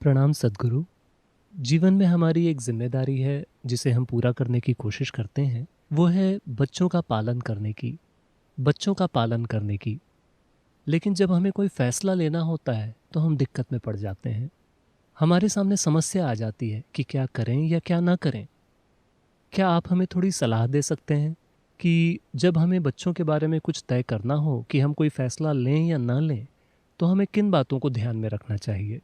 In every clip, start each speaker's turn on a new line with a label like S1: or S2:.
S1: प्रणाम सद्गुरु। जीवन में हमारी एक जिम्मेदारी है जिसे हम पूरा करने की कोशिश करते हैं। वो है बच्चों का पालन करने की, बच्चों का पालन करने की। लेकिन जब हमें कोई फैसला लेना होता है तो हम दिक्कत में पड़ जाते हैं। हमारे सामने समस्या आ जाती है कि क्या करें या क्या ना करें। क्या आप हमें थोड़ी सलाह दे सकते हैं कि जब हमें बच्चों के बारे में कुछ तय करना हो कि हम कोई फैसला लें या ना लें, तो हमें किन बातों को ध्यान में रखना चाहिए?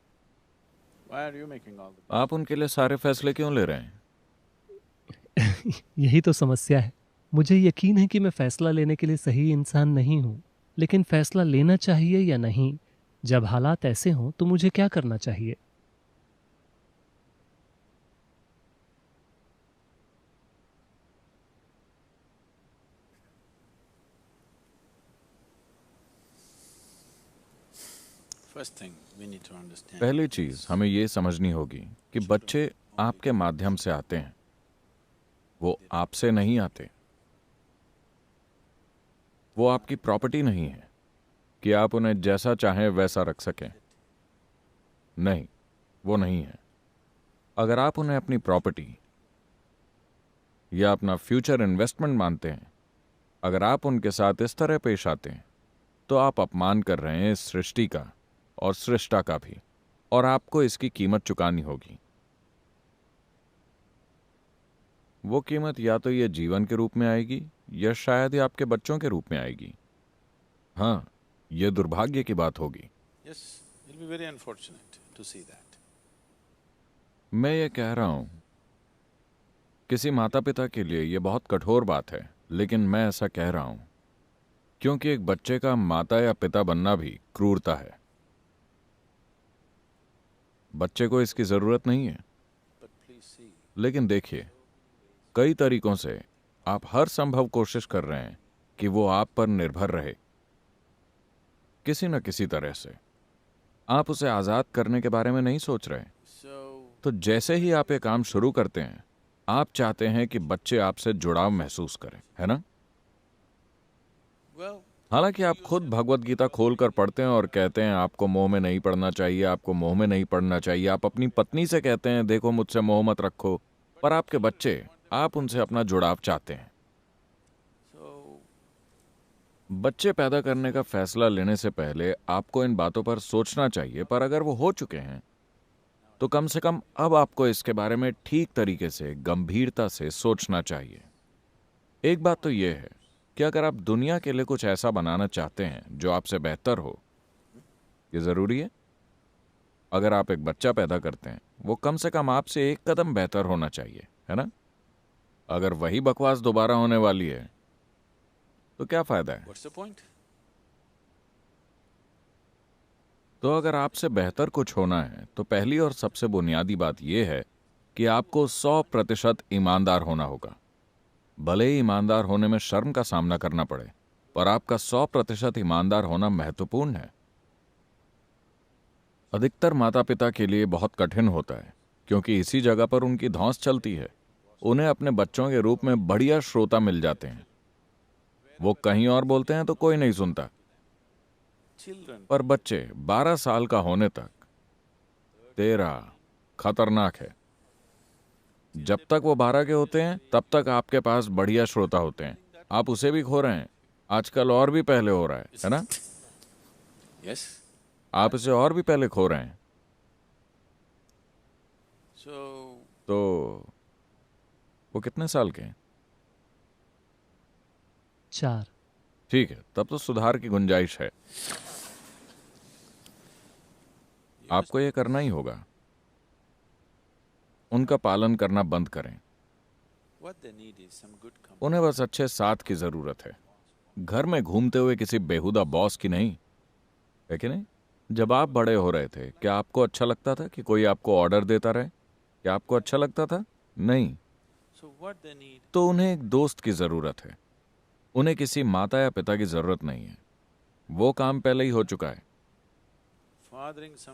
S2: आप उनके लिए सारे फैसले क्यों ले रहे हैं?
S1: यही तो समस्या है। मुझे यकीन है कि मैं फैसला लेने के लिए सही इंसान नहीं हूँ, लेकिन फैसला लेना चाहिए या नहीं, जब हालात ऐसे हों तो मुझे क्या करना चाहिए?
S2: पहली चीज हमें ये समझनी होगी कि बच्चे आपके माध्यम से आते हैं, वो आपसे नहीं आते। वो आपकी प्रॉपर्टी नहीं है कि आप उन्हें जैसा चाहें वैसा रख सकें। नहीं, वो नहीं है। अगर आप उन्हें अपनी प्रॉपर्टी या अपना फ्यूचर इन्वेस्टमेंट मानते हैं, अगर आप उनके साथ इस तरह पेश आते हैं, तो आप अपमान कर रहे हैं इस सृष्टि का और सृष्टा का भी, और आपको इसकी कीमत चुकानी होगी। वो कीमत या तो ये जीवन के रूप में आएगी या शायद ही आपके बच्चों के रूप में आएगी। हाँ, ये दुर्भाग्य की बात होगी। मैं ये कह रहा हूं, किसी माता पिता के लिए ये बहुत कठोर बात है, लेकिन मैं ऐसा कह रहा हूं क्योंकि एक बच्चे का माता या पिता बनना भी क्रूरता है। बच्चे को इसकी जरूरत नहीं है, लेकिन देखिए, कई तरीकों से आप हर संभव कोशिश कर रहे हैं कि वो आप पर निर्भर रहे, किसी न किसी तरह से। आप उसे आजाद करने के बारे में नहीं सोच रहे। तो जैसे ही आप ये काम शुरू करते हैं, आप चाहते हैं कि बच्चे आपसे जुड़ाव महसूस करें, है ना? हालांकि आप खुद भगवत गीता खोलकर पढ़ते हैं और कहते हैं आपको मोह में नहीं पड़ना चाहिए, आपको मोह में नहीं पड़ना चाहिए। आप अपनी पत्नी से कहते हैं देखो मुझसे मोह मत रखो, पर आपके बच्चे, आप उनसे अपना जुड़ाव चाहते हैं। बच्चे पैदा करने का फैसला लेने से पहले आपको इन बातों पर सोचना चाहिए, पर अगर वो हो चुके हैं तो कम से कम अब आपको इसके बारे में ठीक तरीके से, गंभीरता से सोचना चाहिए। एक बात तो यह है कि अगर आप दुनिया के लिए कुछ ऐसा बनाना चाहते हैं जो आपसे बेहतर हो, ये जरूरी है। अगर आप एक बच्चा पैदा करते हैं, वो कम से कम आपसे एक कदम बेहतर होना चाहिए, है ना? अगर वही बकवास दोबारा होने वाली है तो क्या फायदा है? तो अगर आपसे बेहतर कुछ होना है तो पहली और सबसे बुनियादी बात यह है कि आपको 100% ईमानदार होना होगा। भले ही ईमानदार होने में शर्म का सामना करना पड़े, पर आपका 100% ईमानदार होना महत्वपूर्ण है। अधिकतर माता पिता के लिए बहुत कठिन होता है, क्योंकि इसी जगह पर उनकी धौंस चलती है। उन्हें अपने बच्चों के रूप में बढ़िया श्रोता मिल जाते हैं। वो कहीं और बोलते हैं तो कोई नहीं सुनता। पर बच्चे 12 साल का होने तक तेरा खतरनाक है। जब तक वो 12 के होते हैं तब तक आपके पास बढ़िया श्रोता होते हैं। आप उसे भी खो रहे हैं। आजकल और भी पहले हो रहा है ना? आप इसे और भी पहले खो रहे हैं। तो वो कितने साल के हैं?
S1: 4।
S2: ठीक है, तब तो सुधार की गुंजाइश है। आपको यह करना ही होगा। उनका पालन करना बंद करें। उन्हें बस अच्छे साथ की जरूरत है, घर में घूमते हुए किसी बेहुदा बॉस की नहीं, है कि नहीं? जब आप बड़े हो रहे थे, क्या आपको अच्छा लगता था कि कोई आपको ऑर्डर देता रहे? क्या आपको अच्छा लगता था? नहीं। तो उन्हें एक दोस्त की जरूरत है। उन्हें किसी माता या पिता की जरूरत नहीं है। वो काम पहले ही हो चुका है।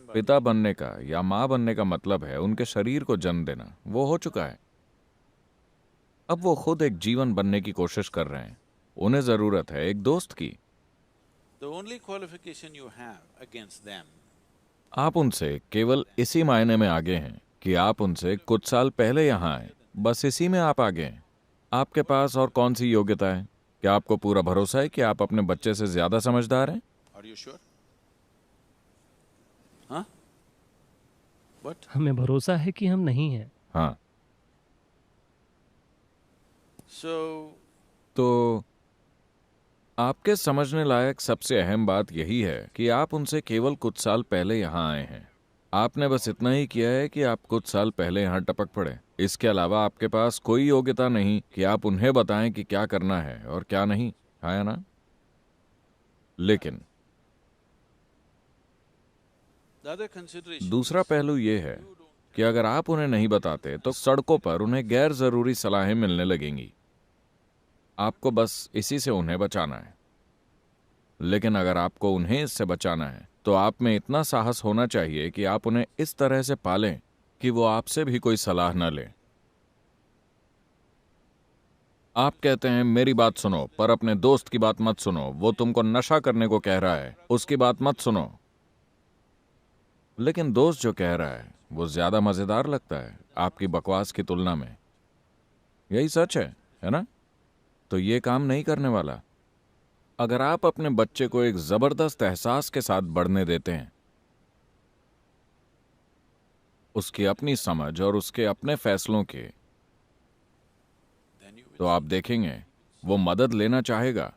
S2: पिता बनने का या मां बनने का मतलब है उनके शरीर को जन्म देना। वो हो चुका है। अब वो खुद एक जीवन बनने की कोशिश कर रहे हैं। उन्हें जरूरत है एक दोस्त की। आप उनसे केवल इसी मायने में आगे हैं कि आप उनसे कुछ साल पहले यहां आए, बस इसी में आप आगे हैं। आपके पास और कौन सी योग्यता है? क्या आपको पूरा भरोसा है कि आप अपने बच्चे से ज्यादा समझदार हैं?
S3: Are you sure? Huh? What?
S1: हमें भरोसा है कि हम नहीं हैं।
S2: हाँ,
S3: So,
S2: तो आपके समझने लायक सबसे अहम बात यही है कि आप उनसे केवल कुछ साल पहले यहां आए हैं। आपने बस इतना ही किया है कि आप कुछ साल पहले यहां टपक पड़े। इसके अलावा आपके पास कोई योग्यता नहीं कि आप उन्हें बताएं कि क्या करना है और क्या नहीं, है ना? लेकिन
S3: the other consideration
S2: दूसरा
S3: is,
S2: पहलू ये है कि अगर आप उन्हें नहीं बताते तो सड़कों पर उन्हें गैर जरूरी सलाहें मिलने लगेंगी। आपको बस इसी से उन्हें बचाना है। लेकिन अगर आपको उन्हें इससे बचाना है तो आप में इतना साहस होना चाहिए कि आप उन्हें इस तरह से पालें कि वो आपसे भी कोई सलाह न ले। आप कहते हैं मेरी बात सुनो, पर अपने दोस्त की बात मत सुनो, वो तुमको नशा करने को कह रहा है, उसकी बात मत सुनो। लेकिन दोस्त जो कह रहा है वो ज्यादा मजेदार लगता है आपकी बकवास की तुलना में। यही सच है ना? तो ये काम नहीं करने वाला। अगर आप अपने बच्चे को एक जबरदस्त एहसास के साथ बढ़ने देते हैं, उसकी अपनी समझ और उसके अपने फैसलों के,
S3: then you
S2: तो आप देखेंगे वो मदद लेना चाहेगा,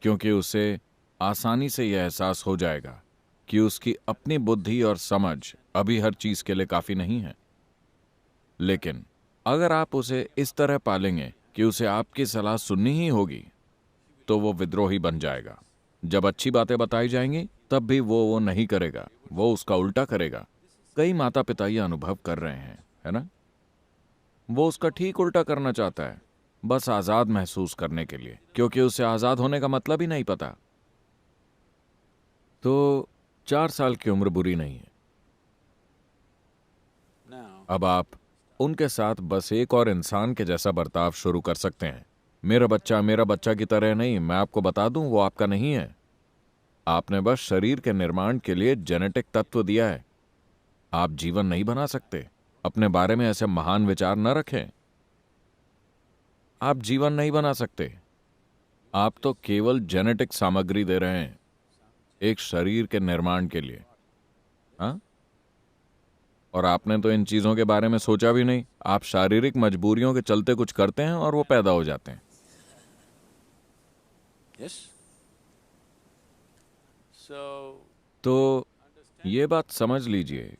S2: क्योंकि उसे आसानी से यह एहसास हो जाएगा कि उसकी अपनी बुद्धि और समझ अभी हर चीज के लिए काफी नहीं है। लेकिन अगर आप उसे इस तरह पालेंगे कि उसे आपकी सलाह सुननी ही होगी, तो वो विद्रोही बन जाएगा। जब अच्छी बातें बताई जाएंगी तब भी वो नहीं करेगा, वो उसका उल्टा करेगा। कई माता पिता ये अनुभव कर रहे हैं, है ना? वो उसका ठीक उल्टा करना चाहता है, बस आजाद महसूस करने के लिए, क्योंकि उसे आजाद होने का मतलब ही नहीं पता। तो 4 साल की उम्र बुरी नहीं है।
S3: now
S2: अब आप उनके साथ बस एक और इंसान के जैसा बर्ताव शुरू कर सकते हैं। मेरा बच्चा की तरह नहीं। मैं आपको बता दूं, वो आपका नहीं है। आपने बस शरीर के निर्माण के लिए जेनेटिक तत्व दिया है। आप जीवन नहीं बना सकते। अपने बारे में ऐसे महान विचार न रखें। आप जीवन नहीं बना सकते। आप तो केवल जेनेटिक सामग्री दे रहे हैं एक शरीर के निर्माण के लिए। हाँ? और आपने तो इन चीजों के बारे में सोचा भी नहीं। आप शारीरिक मजबूरियों के चलते कुछ करते हैं और वो पैदा हो जाते हैं।
S3: yes. So
S2: तो ये बात समझ लीजिए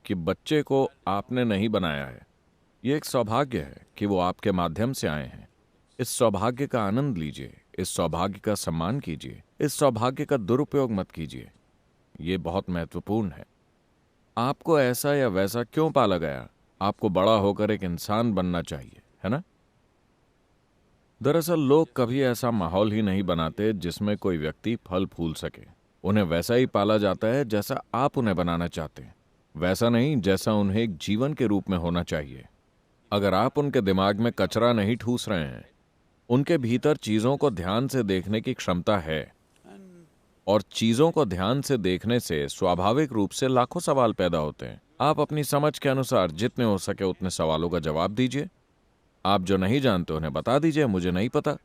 S2: कि बच्चे को आपने नहीं बनाया है। ये एक सौभाग्य है कि वो आपके माध्यम से आए हैं। इस सौभाग्य का आनंद लीजिए, इस सौभाग्य का सम्मान कीजिए, इस सौभाग्य का दुरुपयोग मत कीजिए। ये बहुत महत्वपूर्ण है। आपको ऐसा या वैसा क्यों पाला गया? आपको बड़ा होकर एक इंसान बनना चाहिए, है ना? दरअसल लोग कभी ऐसा माहौल ही नहीं बनाते जिसमें कोई व्यक्ति फल फूल सके। उन्हें वैसा ही पाला जाता है जैसा आप उन्हें बनाना चाहते हैं, वैसा नहीं जैसा उन्हें एक जीवन के रूप में होना चाहिए। अगर आप उनके दिमाग में कचरा नहीं ठूस रहे हैं, उनके भीतर चीजों को ध्यान से देखने की क्षमता है,
S3: and
S2: और चीजों को ध्यान से देखने से स्वाभाविक रूप से लाखों सवाल पैदा होते हैं। आप अपनी समझ के अनुसार जितने हो सके उतने सवालों का जवाब दीजिए। आप जो नहीं जानते उन्हें बता दीजिए, मुझे नहीं पता,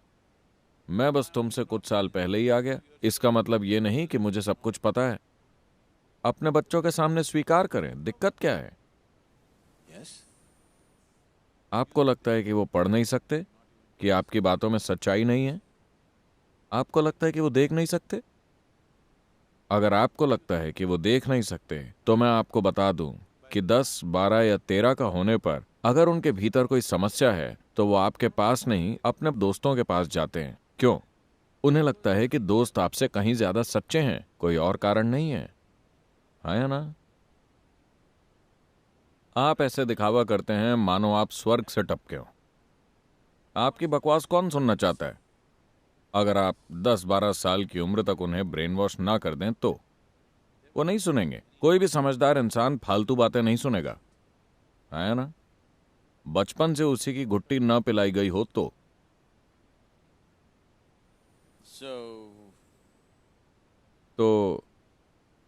S2: मैं बस तुमसे कुछ साल पहले ही आ गया। इसका मतलब ये नहीं कि मुझे सब कुछ पता है। अपने बच्चों के सामने स्वीकार करें, दिक्कत क्या है?
S3: yes.
S2: आपको लगता है कि वो पढ़ नहीं सकते, कि आपकी बातों में सच्चाई नहीं है? आपको लगता है कि वो देख नहीं सकते? अगर आपको लगता है कि वो देख नहीं सकते, तो मैं आपको बता दूं कि 10, 12 या 13 का होने पर अगर उनके भीतर कोई समस्या है तो वो आपके पास नहीं अपने दोस्तों के पास जाते हैं। क्यों? उन्हें लगता है कि दोस्त आपसे कहीं ज्यादा सच्चे हैं, कोई और कारण नहीं है। है ना? आप ऐसे दिखावा करते हैं मानो आप स्वर्ग से टपके हो। आपकी बकवास कौन सुनना चाहता है? अगर आप 10-12 साल की उम्र तक उन्हें ब्रेन वॉश ना कर दें तो वो नहीं सुनेंगे। कोई भी समझदार इंसान फालतू बातें नहीं सुनेगा, है ना? बचपन से उसी की घुट्टी न पिलाई गई हो तो।
S3: So
S2: तो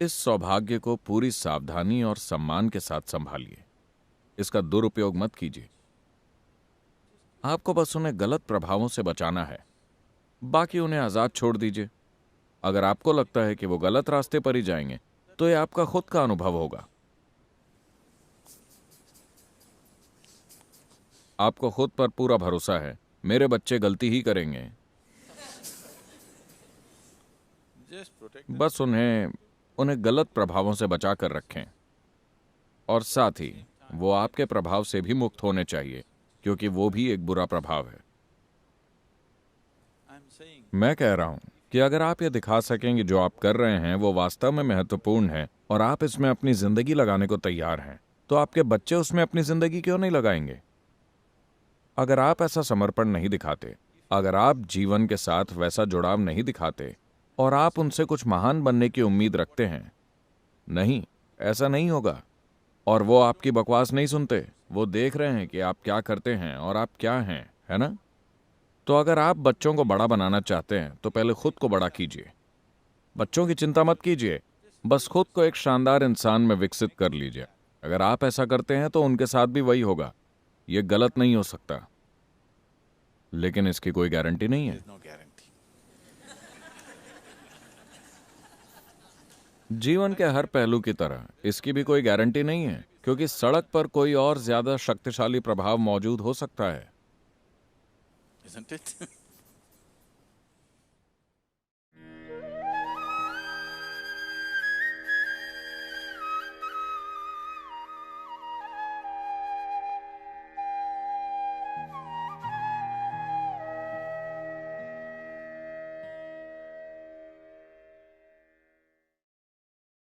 S2: इस सौभाग्य को पूरी सावधानी और सम्मान के साथ संभालिए। इसका दुरुपयोग मत कीजिए। आपको बस उन्हें गलत प्रभावों से बचाना है, बाकी उन्हें आजाद छोड़ दीजिए। अगर आपको लगता है कि वो गलत रास्ते पर ही जाएंगे तो ये आपका खुद का अनुभव होगा। आपको खुद पर पूरा भरोसा है, मेरे बच्चे गलती ही करेंगे।
S3: Just protect them.
S2: बस उन्हें गलत प्रभावों से बचा कर रखें, और साथ ही वो आपके प्रभाव से भी मुक्त होने चाहिए, क्योंकि वो भी एक बुरा प्रभाव है।
S3: I'm saying
S2: मैं कह रहा हूं कि अगर आप ये दिखा सकें कि जो आप कर रहे हैं वो वास्तव में महत्वपूर्ण है और आप इसमें अपनी जिंदगी लगाने को तैयार हैं, तो आपके बच्चे उसमें अपनी जिंदगी क्यों नहीं लगाएंगे? अगर आप ऐसा समर्पण नहीं दिखाते, अगर आप जीवन के साथ वैसा जुड़ाव नहीं दिखाते और आप उनसे कुछ महान बनने की उम्मीद रखते हैं, नहीं, ऐसा नहीं होगा। और वो आपकी बकवास नहीं सुनते, वो देख रहे हैं कि आप क्या करते हैं और आप क्या हैं, है ना? तो अगर आप बच्चों को बड़ा बनाना चाहते हैं तो पहले खुद को बड़ा कीजिए। बच्चों की चिंता मत कीजिए, बस खुद को एक शानदार इंसान में विकसित कर लीजिए। अगर आप ऐसा करते हैं तो उनके साथ भी वही होगा। यह गलत नहीं हो सकता, लेकिन इसकी कोई गारंटी नहीं है।
S3: there's no guarantee.
S2: जीवन के हर पहलू की तरह इसकी भी कोई गारंटी नहीं है, क्योंकि सड़क पर कोई और ज्यादा शक्तिशाली प्रभाव मौजूद हो सकता है।
S3: Isn't it?